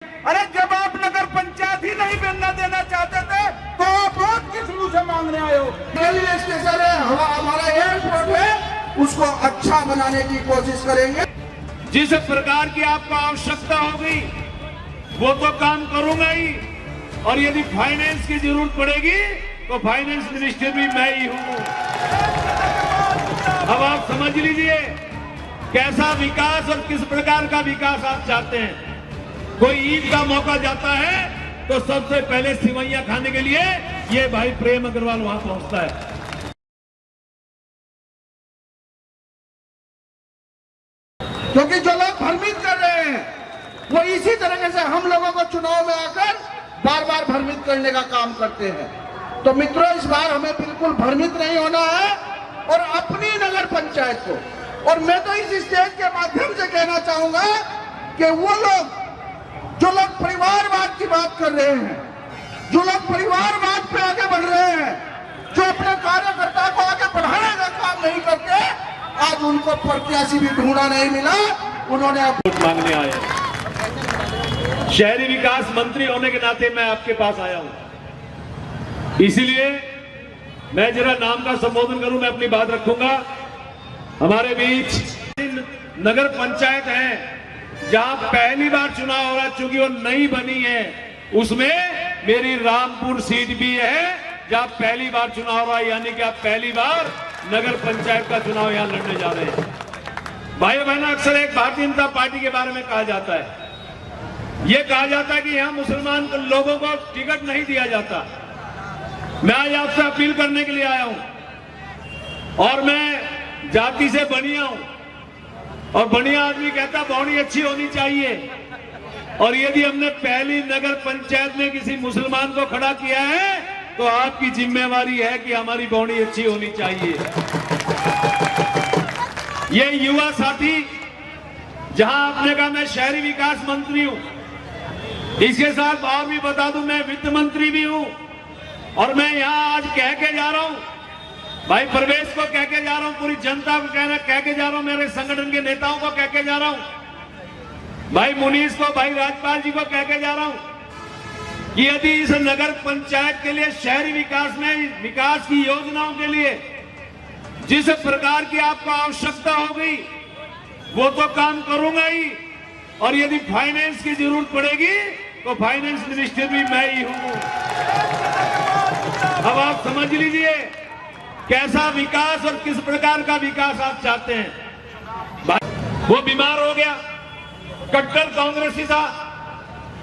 अरे जब आप नगर पंचायत ही नहीं बनना देना चाहते थे तो आप वोट किस मुंह से मांगने आए हो? रेलवे स्टेशन है, हमारा एयरपोर्ट है, उसको अच्छा बनाने की कोशिश करेंगे। जिस प्रकार की आपको आवश्यकता होगी वो तो काम करूंगा ही, और यदि फाइनेंस की जरूरत पड़ेगी तो फाइनेंस मिनिस्टर भी मैं ही हूं। अब आप समझ लीजिए कैसा विकास और किस प्रकार का विकास आप चाहते हैं। कोई ईद का मौका जाता है तो सबसे पहले सिवैयां खाने के लिए ये भाई प्रेम अग्रवाल वहां पहुंचता है। क्योंकि जो लोग भ्रमित कर रहे हैं वो इसी तरीके से हम लोगों को चुनाव में आकर बार बार भ्रमित करने का काम करते हैं। तो मित्रों, इस बार हमें बिल्कुल भ्रमित नहीं होना है और अपनी नगर पंचायत को, और मैं तो इस स्टेज के माध्यम से कहना चाहूंगा कि वो लोग जो लोग परिवारवाद की बात कर रहे हैं, जो लोग परिवारवाद पे आगे बढ़ रहे हैं, जो अपने कार्यकर्ता को आगे बढ़ाने का काम नहीं करते, आज उनको प्रत्याशी भी ढूंढा नहीं मिला, उन्होंने वोट मांगने आए। शहरी विकास मंत्री होने के नाते मैं आपके पास आया हूं, इसलिए मैं जरा नाम का संबोधन करूं, मैं अपनी बात रखूंगा। हमारे बीच नगर पंचायत है जहां पहली बार चुनाव हो रहा है, चूंकि वो नई बनी है, उसमें मेरी रामपुर सीट भी है जहां पहली बार चुनाव हो रहा है, यानी कि आप पहली बार नगर पंचायत का चुनाव यहां लड़ने जा रहे हैं। भाइयों बहनों, अक्सर एक भारतीय जनता पार्टी के बारे में कहा जाता है, यह कहा जाता है कि यहां मुसलमान लोगों को टिकट नहीं दिया जाता। मैं आज आपसे अपील करने के लिए आया हूं, और मैं जाति से बनिया हूं, और बढ़िया आदमी कहता बौनी अच्छी होनी चाहिए, और यदि हमने पहली नगर पंचायत में किसी मुसलमान को खड़ा किया है तो आपकी जिम्मेवारी है कि हमारी बौनी अच्छी होनी चाहिए। ये युवा साथी, जहां आपने कहा मैं शहरी विकास मंत्री हूं, इसके साथ और भी बता दूं मैं वित्त मंत्री भी हूं, और मैं यहां आज कह के जा रहा हूं, भाई प्रवेश को कह के जा रहा हूं, पूरी जनता को कह के जा रहा हूं, मेरे संगठन के नेताओं को कह के जा रहा हूं, भाई मुनीस को, भाई राजपाल जी को कह के जा रहा हूं कि यदि इस नगर पंचायत के लिए, शहरी विकास में विकास की योजनाओं के लिए जिस प्रकार की आपको आवश्यकता होगी वो तो काम करूंगा ही, और यदि फाइनेंस की जरूरत पड़ेगी तो फाइनेंस मिनिस्टर भी मैं ही हूं। अब आप समझ लीजिए कैसा विकास और किस प्रकार का विकास आप चाहते हैं। वो बीमार हो गया, कट्टर कांग्रेसी था,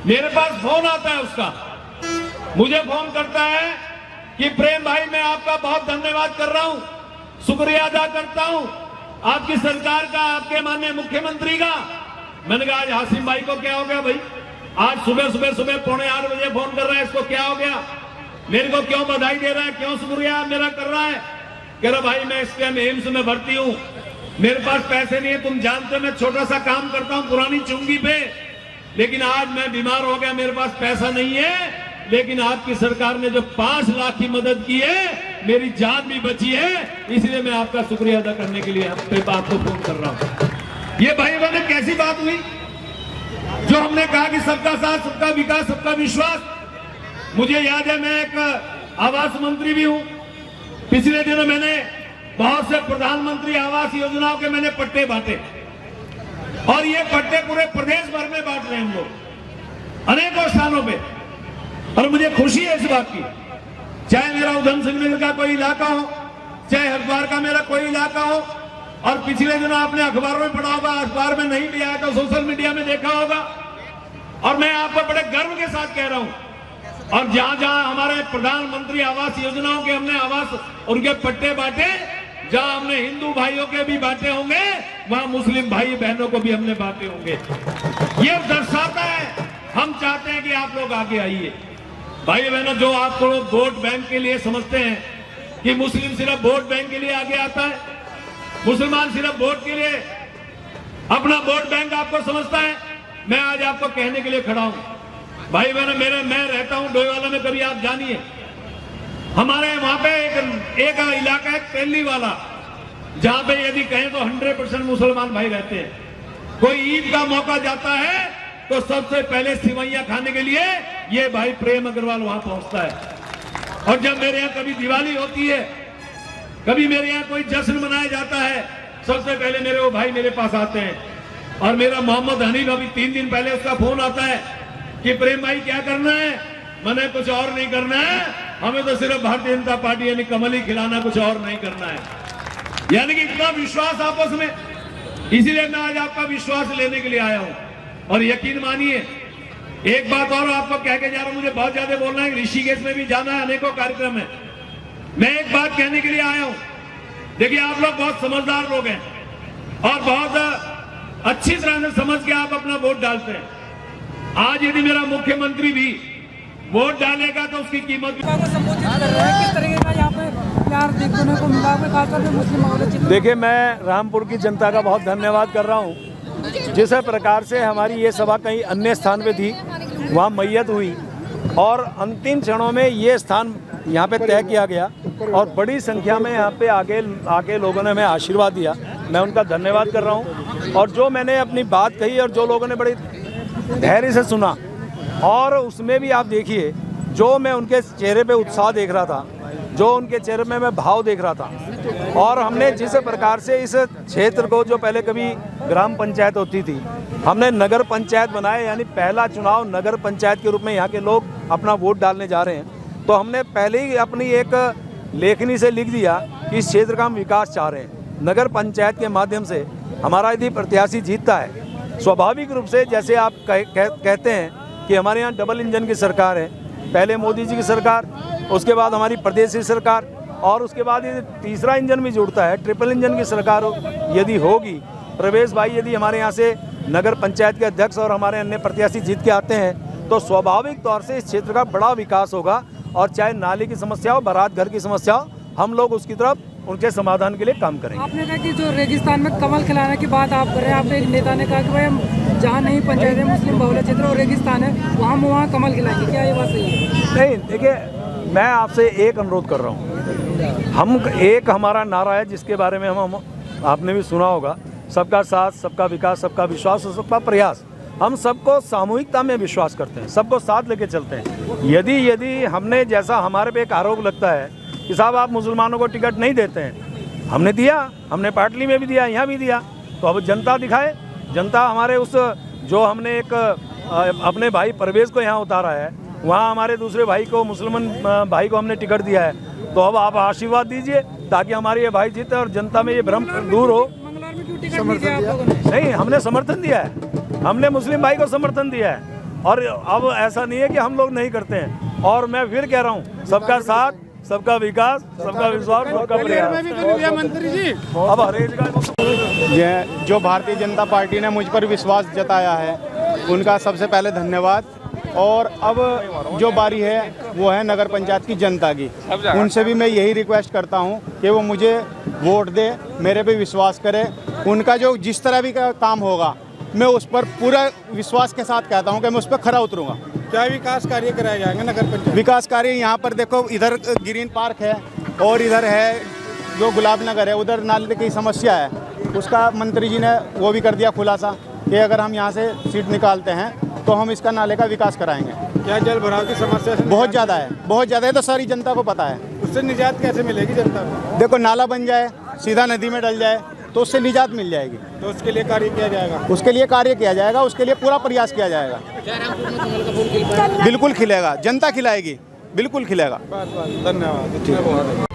मेरे पास फोन आता है उसका, मुझे फोन करता है कि प्रेम भाई मैं आपका बहुत धन्यवाद कर रहा हूं, शुक्रिया अदा करता हूं आपकी सरकार का, आपके माननीय मुख्यमंत्री का। मैंने कहा आज हासिम भाई को क्या हो गया भाई, आज सुबह 8:45 बजे फोन कर रहा है, इसको क्या हो गया, मेरे को क्यों बधाई दे रहा है, क्यों शुक्रिया मेरा कर रहा है। कह रहा भाई मैं इस टाइम एम्स में भर्ती हूं, मेरे पास पैसे नहीं है, तुम जानते मैं छोटा सा काम करता हूं पुरानी चुंगी पे, लेकिन आज मैं बीमार हो गया, मेरे पास पैसा नहीं है, लेकिन आपकी सरकार ने जो 5 लाख की मदद की है मेरी जान भी बची है, इसलिए मैं आपका शुक्रिया अदा करने के लिए आपको फोन कर रहा हूं। ये भाई बहन कैसी बात हुई, जो हमने कहा कि सबका साथ, सबका विकास, सबका विश्वास। मुझे याद है मैं एक आवास मंत्री भी हूं, पिछले दिनों मैंने बहुत से प्रधानमंत्री आवास योजनाओं के मैंने पट्टे बांटे, और ये पट्टे पूरे प्रदेश भर में बांट रहे हैं हम लोग अनेकों स्थानों पे, और मुझे खुशी है इस बात की। चाहे मेरा उधम सिंह नगर का कोई इलाका हो, चाहे हरिद्वार का मेरा कोई इलाका हो, और पिछले दिनों आपने अखबारों में पढ़ा होगा, अखबार में नहीं भी आया तो सोशल मीडिया में देखा होगा, और मैं आपको बड़े गर्व के साथ कह रहा हूं, और जहां जहां हमारे प्रधानमंत्री आवास योजनाओं के हमने आवास उनके पट्टे बांटे, जहां हमने हिंदू भाइयों के भी बांटे होंगे, वहां मुस्लिम भाई बहनों को भी हमने बांटे होंगे। ये दर्शाता है हम चाहते हैं कि आप लोग आगे आइए। भाई बहनों, जो आप लोग वोट बैंक के लिए समझते हैं कि मुस्लिम सिर्फ वोट बैंक के लिए आगे आता है, मुसलमान सिर्फ वोट के लिए अपना वोट बैंक आपको समझता है, मैं आज आपको कहने के लिए खड़ा हूं। भाई बहनों, मैं रहता हूं डोईवाला में, कभी आप जानिए, हमारे वहां पे एक इलाका है तेली वाला, जहां पे यदि कहें तो 100% मुसलमान भाई रहते हैं। कोई ईद का मौका जाता है तो सबसे पहले सिवैयां खाने के लिए ये भाई प्रेम अग्रवाल वहां पहुंचता है। और जब मेरे यहाँ कभी दिवाली होती है, कभी मेरे यहाँ कोई जश्न मनाया जाता है, सबसे पहले मेरे वो भाई मेरे पास आते हैं। और मेरा मोहम्मद हनीफ अभी 3 दिन पहले उसका फोन आता है कि प्रेम भाई क्या करना है? मैंने कुछ और नहीं करना है, हमें तो सिर्फ भारतीय जनता पार्टी यानी कमल ही खिलाना, कुछ और नहीं करना है। यानी कि इतना विश्वास आपस में, इसीलिए मैं आज आपका विश्वास लेने के लिए आया हूं। और यकीन मानिए, एक बात और आपको कह के जा रहा हूं, मुझे बहुत ज्यादा बोलना है, ऋषिकेश में भी जाना है, अनेकों कार्यक्रम है। मैं एक बात कहने के लिए आया हूं, देखिए आप लोग बहुत समझदार लोग हैं और बहुत अच्छी तरह से समझ के आप अपना वोट डालते हैं। आज यदि मेरा मुख्यमंत्री भी वोट डालेगा तो उसकी कीमत भी को संबोधित कर रहे हैं। किस तरीके का यहाँ पे प्यार देखने को मिला है, खासतौर पे मुस्लिम माहौल चित्र। देखिए, मैं रामपुर की जनता का बहुत धन्यवाद कर रहा हूँ। जिस प्रकार से हमारी ये सभा कहीं अन्य स्थान पे थी, वहाँ मैयत हुई और अंतिम क्षणों में ये स्थान यहाँ पे तय किया गया और बड़ी संख्या में यहाँ पे आगे लोगों ने हमें आशीर्वाद दिया। मैं उनका धन्यवाद कर रहा हूँ। और जो मैंने अपनी बात कही और जो लोगों ने बड़ी धैर्य से सुना, और उसमें भी आप देखिए जो मैं उनके चेहरे पे उत्साह देख रहा था, जो उनके चेहरे में मैं भाव देख रहा था। और हमने जिस प्रकार से इस क्षेत्र को, जो पहले कभी ग्राम पंचायत होती थी, हमने नगर पंचायत बनाए, यानी पहला चुनाव नगर पंचायत के रूप में यहाँ के लोग अपना वोट डालने जा रहे हैं। तो हमने पहले ही अपनी एक लेखनी से लिख दिया कि इस क्षेत्र का हम विकास चाह रहे हैं। नगर पंचायत के माध्यम से हमारा यदि प्रत्याशी जीतता है, स्वाभाविक रूप से जैसे आप कहते हैं कि हमारे यहाँ डबल इंजन की सरकार है, पहले मोदी जी की सरकार, उसके बाद हमारी प्रदेश की सरकार, और उसके बाद यदि तीसरा इंजन भी जुड़ता है, ट्रिपल इंजन की सरकार यदि होगी, प्रवेश भाई यदि हमारे यहाँ से नगर पंचायत के अध्यक्ष और हमारे अन्य प्रत्याशी जीत के आते हैं, तो स्वाभाविक तौर से इस क्षेत्र का बड़ा विकास होगा। और चाहे नाली की समस्या हो, बारात घर की समस्या हो, हम लोग उसकी तरफ उनके समाधान के लिए काम करेंगे। आपने कहा कि जो रेगिस्तान में कमल खिलाने की बात आप कर रहे हैं, आपने एक नेता ने कहा कि भाई जहाँ नहीं पंचायत है, मुस्लिम बहुल क्षेत्र और रेगिस्तान है, वहाँ कमल खिलाएंगे, क्या ये बात सही है? नहीं, देखिए, मैं आपसे एक अनुरोध कर रहा हूँ। हमारा नारा है जिसके बारे में हम आपने भी सुना होगा, सबका साथ, सबका विकास, सबका विश्वास और सबका प्रयास। हम सबको सामूहिकता में विश्वास करते हैं, सबको साथ लेके चलते हैं। यदि हमने, जैसा हमारे पे एक आरोप लगता है कि साहब आप मुसलमानों को टिकट नहीं देते हैं, हमने दिया, हमने पाटली में भी दिया, यहाँ भी दिया, तो अब जनता दिखाए। जनता हमारे उस, जो हमने एक अपने भाई परवेज को यहाँ उतारा है, वहाँ हमारे दूसरे भाई को, मुसलमान भाई को हमने टिकट दिया है, तो अब आप आशीर्वाद दीजिए ताकि हमारे ये भाई जीते और जनता में ये भ्रम दूर हो। नहीं, हमने समर्थन दिया है, हमने मुस्लिम भाई को समर्थन दिया है, और अब ऐसा नहीं है कि हम लोग नहीं करते हैं। और मैं फिर कह रहा हूँ, सबका साथ, सबका विकास, सबका विश्वास, सबका प्रयास। मंत्री जी, अब हरेक जो भारतीय जनता पार्टी ने मुझ पर विश्वास जताया है, उनका सबसे पहले धन्यवाद। और अब जो बारी है वो है नगर पंचायत की जनता की। उनसे भी मैं यही रिक्वेस्ट करता हूं कि वो मुझे वोट दे, मेरे पे विश्वास करे। उनका जो जिस तरह भी का काम होगा, मैं उस पर पूरा विश्वास के साथ कहता हूं कि मैं उस पर खरा उतरूंगा। क्या विकास कार्य कराए जाएंगे नगर पंचायत? विकास कार्य यहाँ पर देखो, इधर ग्रीन पार्क है और इधर है जो गुलाब नगर है, उधर नाले की समस्या है, उसका मंत्री जी ने वो भी कर दिया खुलासा कि अगर हम यहाँ से सीट निकालते हैं तो हम इसका नाले का विकास कराएंगे। क्या जल भराव की समस्या से बहुत ज़्यादा है, बहुत ज़्यादा है, तो सारी जनता को पता है। उससे निजात कैसे मिलेगी जनता को? देखो, नाला बन जाए, सीधा नदी में डल जाए, तो उससे निजात मिल जाएगी। तो उसके लिए कार्य किया जाएगा? उसके लिए कार्य किया जाएगा, उसके लिए पूरा प्रयास किया जाएगा। बिल्कुल खिलेगा, जनता खिलाएगी, बिल्कुल खिलेगा। धन्यवाद।